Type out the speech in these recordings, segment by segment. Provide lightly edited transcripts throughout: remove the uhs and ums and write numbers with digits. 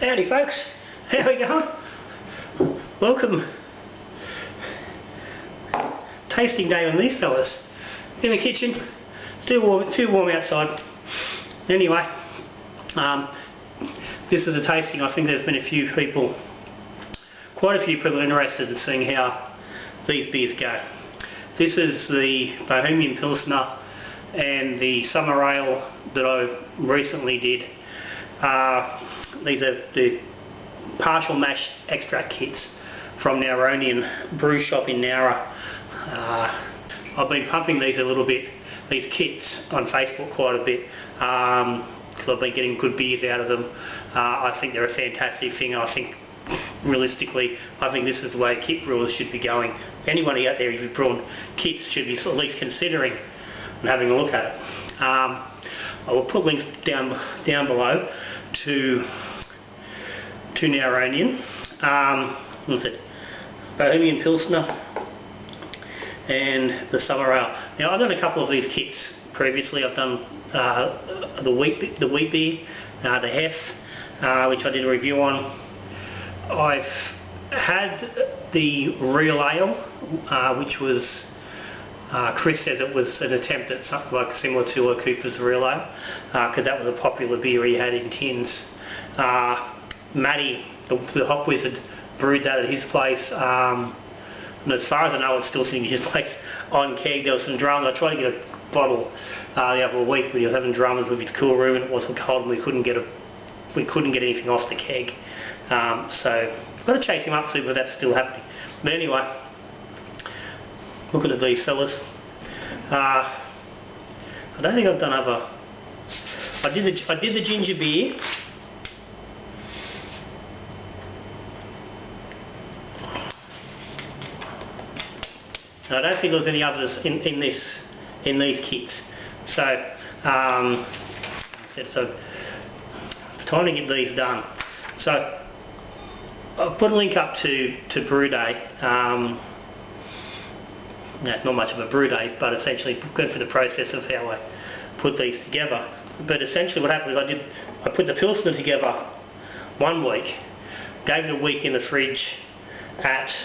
Howdy folks, how we going? Welcome. Tasting day on these fellas. In the kitchen, too warm outside. Anyway, this is the tasting. I think there's been quite a few people interested in seeing how these beers go. This is the Bohemian Pilsner and the Summer Ale that I recently did. These are the partial mash extract kits from Nowronian brew shop in Nowra. I've been pumping these a little bit, these kits, on Facebook quite a bit because I've been getting good beers out of them. I think they're a fantastic thing. I think realistically, I think this is the way kit brewers should be going. Anybody out there who's brewing kits should be at least considering and having a look at it. I will put links down below to Nowronian. What's it? Bohemian Pilsner and the Summer Ale. Now I've done a couple of these kits previously. I've done the wheat beer, the Hef, which I did a review on. I've had the Real Ale, which was Chris says it was an attempt at something like similar to a Cooper's Real Ale, because that was a popular beer he had in tins. Matty, the hop wizard, brewed that at his place, and as far as I know it's still sitting at his place on keg. There was some drums. I tried to get a bottle the other week, but he was having dramas with his cool room and it wasn't cold and we couldn't get anything off the keg. So I've got to chase him up, see if that's still happening. But anyway, looking at these fellas. I don't think I've done other. I did the ginger beer. I don't think there's any others in these kits. So it's time to get these done. So I'll put a link up to Brew Day. No, not much of a brew day, but essentially going through the process of how I put these together. But essentially what happened is I put the Pilsner together 1 week, gave it a week in the fridge at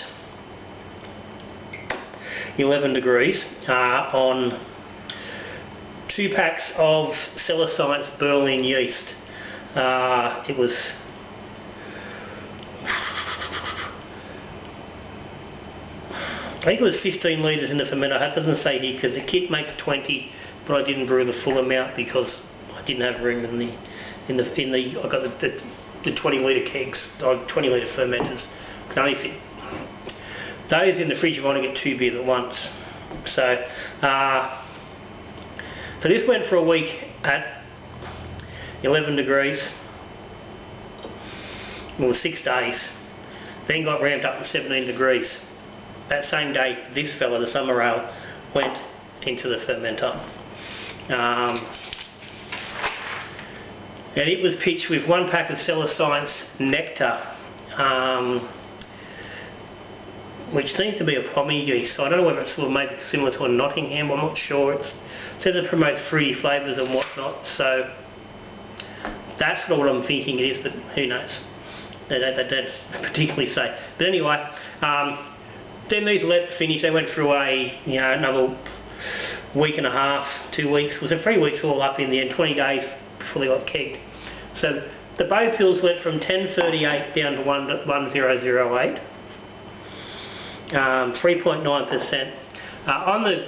11 degrees on 2 packs of Cellar Science Berlin yeast. It was I think it was 15 litres in the fermenter. That doesn't say here because the kit makes 20, but I didn't brew the full amount because I didn't have room in the I got the 20 litre kegs, 20 litre fermenters. Can only fit those in the fridge. You want to get 2 beers at once. So so this went for a week at 11 degrees. Well, 6 days. Then got ramped up to 17 degrees. That same day, this fella, the Summer Ale, went into the fermenter. And it was pitched with 1 pack of Cellar Science Nectar, which seems to be a pommy yeast. So I don't know whether it's sort of maybe similar to a Nottingham, I'm not sure. It says it promotes fruity flavours and whatnot, so that's not what I'm thinking it is, but who knows. They don't particularly say. But anyway, then these let finish. They went through another week and a half, 2 weeks. It was 3 weeks all up in the end, 20 days before they got kegged. So the Bow Pills went from 1038 down to 1008, 3.9%. On the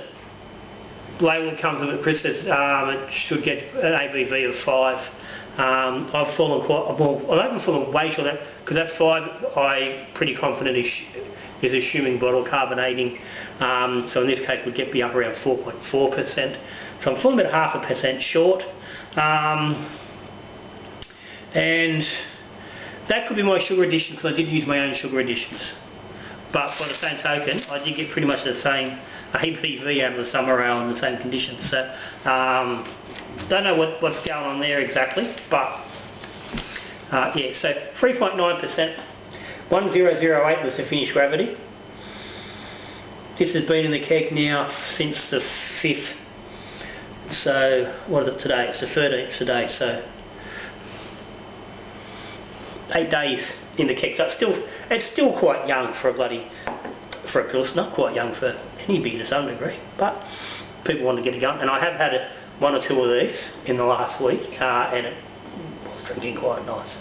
label that comes with it, Chris says it should get an ABV of 5. I've fallen I haven't fallen way short of that because that 5 I'm pretty confident is assuming bottle carbonating. So in this case would be up around 4.4%. So I'm falling about 0.5% short. And that could be my sugar addition because I did use my own sugar additions. But by the same token, I did get pretty much the same ABV out of the Summer Ale in the same conditions. So don't know what's going on there exactly, but yeah, so 3.9%. 1008 was the finished gravity. This has been in the keg now since the 5th. So what is it today? It's the 13th today. So 8 days in the keg, so it's still quite young for a Pilsner, quite young for any beer to some degree, but people want to get it going. And I have had one or two of these in the last week, and it was drinking quite nice.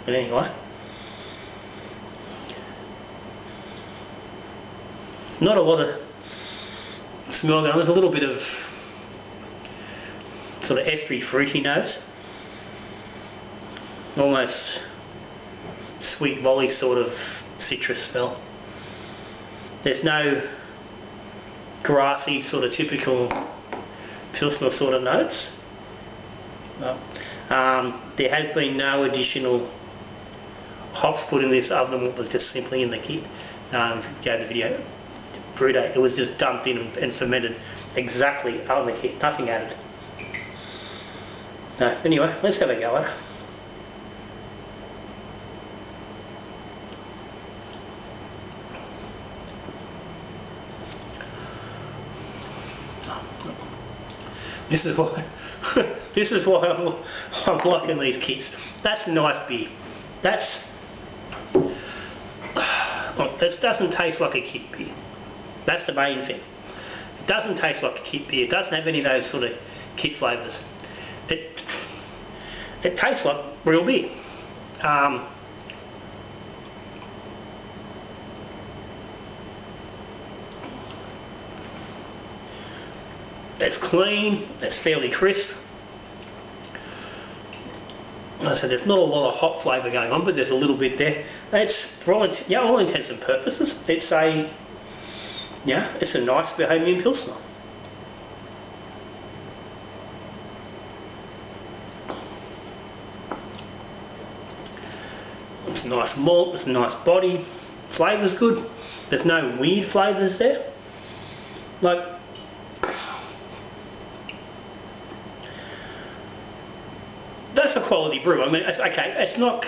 But anyway, not a lot of smell going on. There's a little bit of sort of estery fruity nose, almost sweet volley sort of citrus smell. There's no grassy sort of typical Pilsner sort of notes. No. There has been no additional hops put in this other than what was just simply in the kit. If you go to the video, brew date, it was just dumped in and fermented exactly out of the kit, nothing added. No, anyway, let's have a go at it. This is why I'm liking these kits. That's a nice beer. It doesn't taste like a kit beer. That's the main thing. It doesn't taste like a kit beer. It doesn't have any of those sort of kit flavours. It tastes like real beer. It's clean, it's fairly crisp. Like I said, there's not a lot of hop flavour going on, but there's a little bit there. It's for all intents and purposes, it's a nice Bohemian Pilsner. It's a nice malt, it's a nice body, flavour's good. There's no weird flavours there. Like, that's a quality brew. I mean, okay, it's not,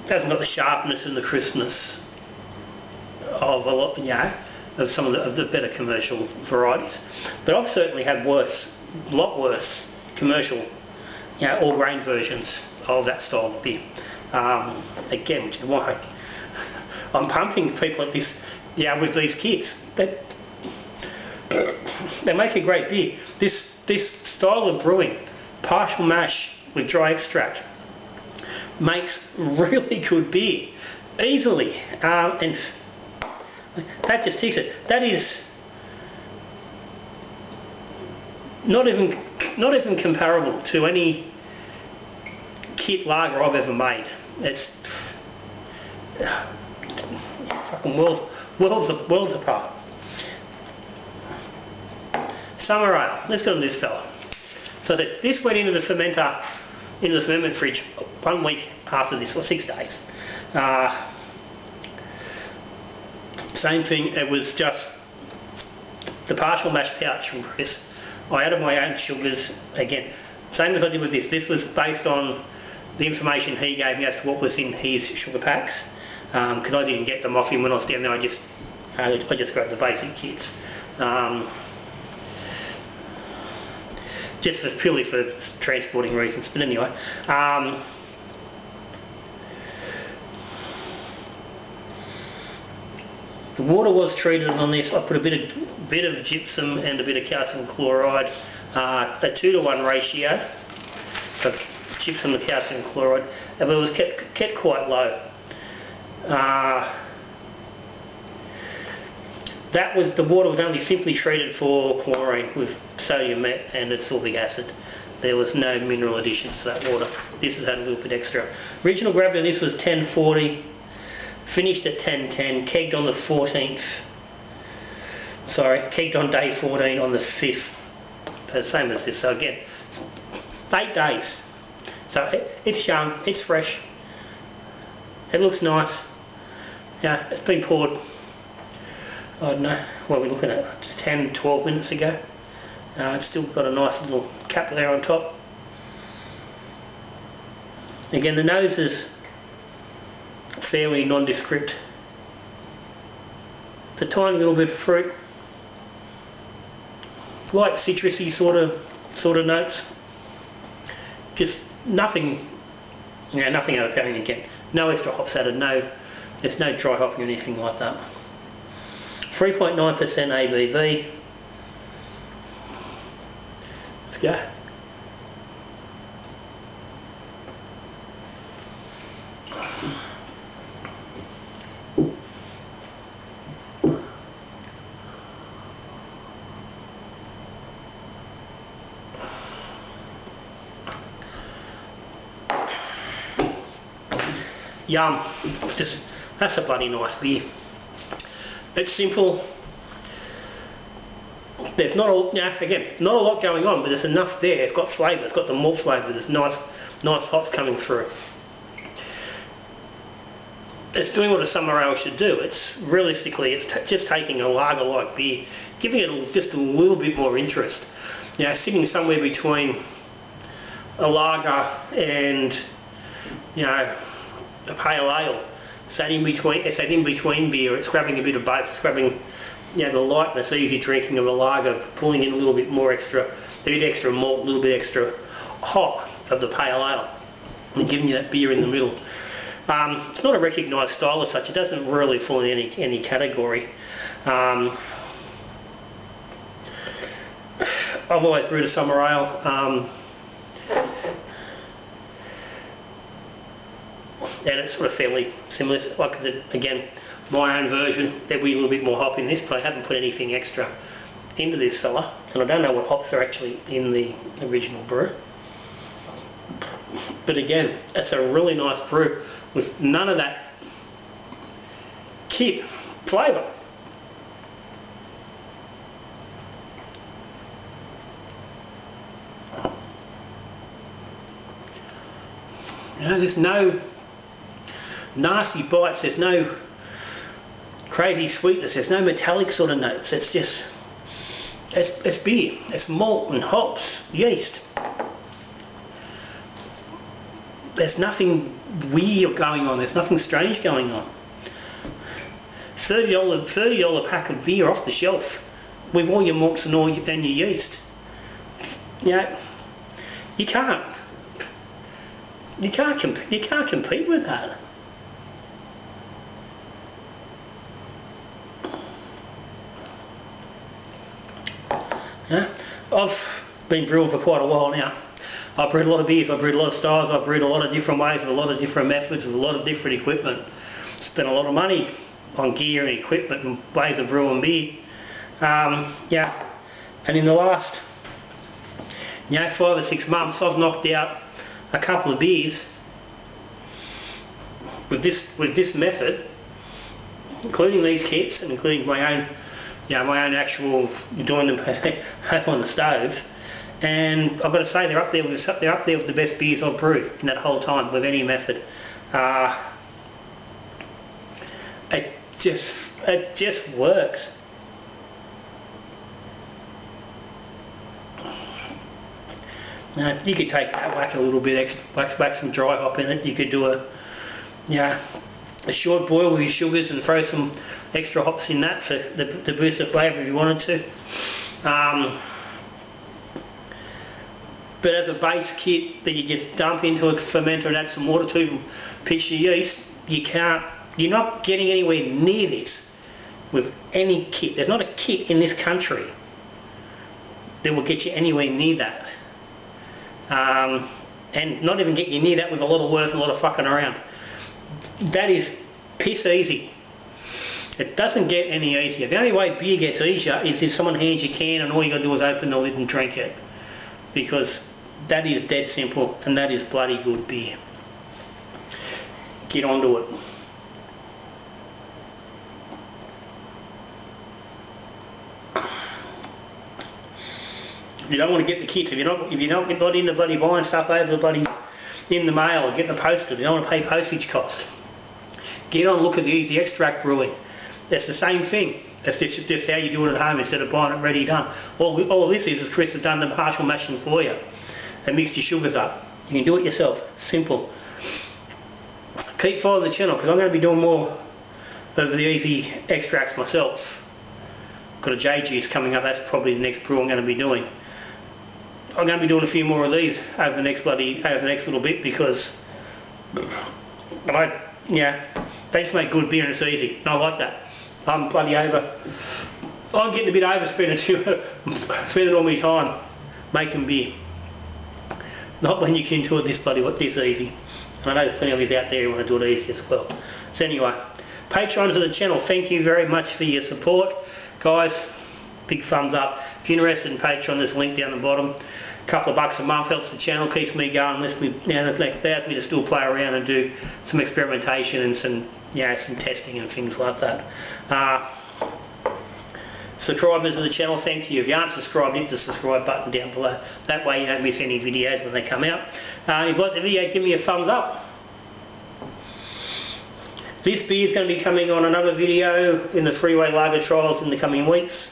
it hasn't got the sharpness and the crispness of a lot, of some of the better commercial varieties. But I've certainly had a lot worse commercial, all grain versions of that style of beer. Again, which is why I'm pumping people at this, with these kits. They make a great beer. This style of brewing, partial mash with dry extract, makes really good beer easily, and that just ticks it. That is not even comparable to any kit lager I've ever made. It's fucking worlds apart. Summer ale. Let's go to this fella. So this went into the ferment fridge 1 week after this, or 6 days. Same thing, it was just the partial mash pouch from Chris. I added my own sugars, again, same as I did with this. This was based on the information he gave me as to what was in his sugar packs, because I didn't get them off him when I was down there. I just grabbed the basic kits. Just purely for transporting reasons, but anyway. The water was treated on this. I put a bit of gypsum and a bit of calcium chloride, a 2-to-1 ratio of gypsum to calcium chloride, but it was kept quite low. The water was only simply treated for chlorine with sodium met and ascorbic acid. There was no mineral additions to that water. This has had a little bit extra. Original gravity on this was 1040, finished at 1010, kegged on the 14th. Sorry, kegged on day 14 on the 5th. So the same as this. So again, 8 days. So it's young, it's fresh, it looks nice. It's been poured, I don't know, what are we looking at, 10-12 minutes ago. It's still got a nice little cap there on top. Again, the nose is fairly nondescript. It's a tiny little bit of fruit, light citrusy sort of notes. Just nothing Yeah, nothing overpowering again. No extra hops added, there's no dry hopping or anything like that. 3.9% ABV. Let's go. Yum. That's a bloody nice beer. It's simple. There's not a lot going on, but there's enough there. It's got flavour. It's got the malt flavour. There's nice hops coming through. It's doing what a summer ale should do. It's realistically, it's just taking a lager-like beer, giving it just a little bit more interest. You know, sitting somewhere between a lager and, you know, a pale ale. It's that in between beer. It's grabbing a bit of both. It's grabbing, you know, the lightness, easy drinking of a lager, pulling in a little bit more extra, a bit extra malt, a little bit extra hop of the pale ale, and giving you that beer in the middle. It's not a recognised style as such. It doesn't really fall in any category. I've always brewed a summer ale. And it's sort of fairly similar. Like again, my own version, there'll be a little bit more hop in this, but I haven't put anything extra into this fella, and I don't know what hops are actually in the original brew. But again, it's a really nice brew with none of that kit flavour. You know, there's no nasty bites, there's no crazy sweetness, there's no metallic sort of notes. It's just, it's beer, it's malt and hops, yeast. There's nothing weird going on, there's nothing strange going on. $30 pack of beer off the shelf with all your malts and your yeast. You know, you can't compete with that. Yeah, I've been brewing for quite a while now. I've brewed a lot of beers, I've brewed a lot of styles, I've brewed a lot of different ways with a lot of different methods, with a lot of different equipment. Spent a lot of money on gear and equipment and ways of brewing beer. Yeah, and in the last 5 or 6 months I've knocked out a couple of beers with this method, including these kits and including my own actual doing them on the stove, and I've got to say they're up there with the best beers I've brewed in that whole time with any method. It just works. Now, you could take that, whack a little bit extra, whack some dry hop in it. You could do a short boil with your sugars and throw some extra hops in that to boost the flavour if you wanted to. But as a base kit that you just dump into a fermenter and add some water to and pitch your yeast, you're not getting anywhere near this with any kit. There's not a kit in this country that will get you anywhere near that. And not even get you near that with a lot of work and a lot of fucking around. That is piss easy. It doesn't get any easier. The only way beer gets easier is if someone hands you a can and all you got to do is open the lid and drink it. Because that is dead simple and that is bloody good beer. Get onto it. If you don't want to get the kits, if you're not into bloody buying stuff over the bloody in the mail or getting it posted, you don't want to pay postage costs. Get on, look at the Easy Extract Brewing. That's the same thing. That's just how you do it at home instead of buying it ready done. All this is Chris has done the partial mashing for you and mixed your sugars up. You can do it yourself. Simple. Keep following the channel because I'm going to be doing more of the Easy Extracts myself. Got a J juice coming up. That's probably the next brew I'm going to be doing. I'm going to be doing a few more of these over the next little bit because But they just make good beer and it's easy. And I like that. I'm getting a bit overspent spending all my time making beer. Not when you can do it this easy. And I know there's plenty of you out there who want to do it easy as well. So anyway, patrons of the channel, thank you very much for your support. Guys, big thumbs up. If you're interested in Patreon, there's a link down the bottom. A couple of bucks a month helps the channel, keeps me going, allows me to still play around and do some experimentation and some testing and things like that. Subscribers of the channel, thank you. If you aren't subscribed, hit the subscribe button down below. That way you don't miss any videos when they come out. If you like the video, give me a thumbs up. This beer is going to be coming on another video in the freeway lager trials in the coming weeks.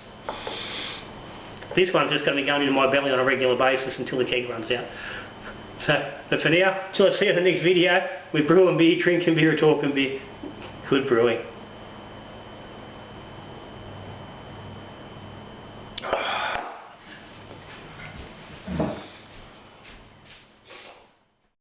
This one's just going to be going into my belly on a regular basis until the keg runs out. But for now, till I see you in the next video, we're brewing beer, drinking beer, talking beer. Good brewing.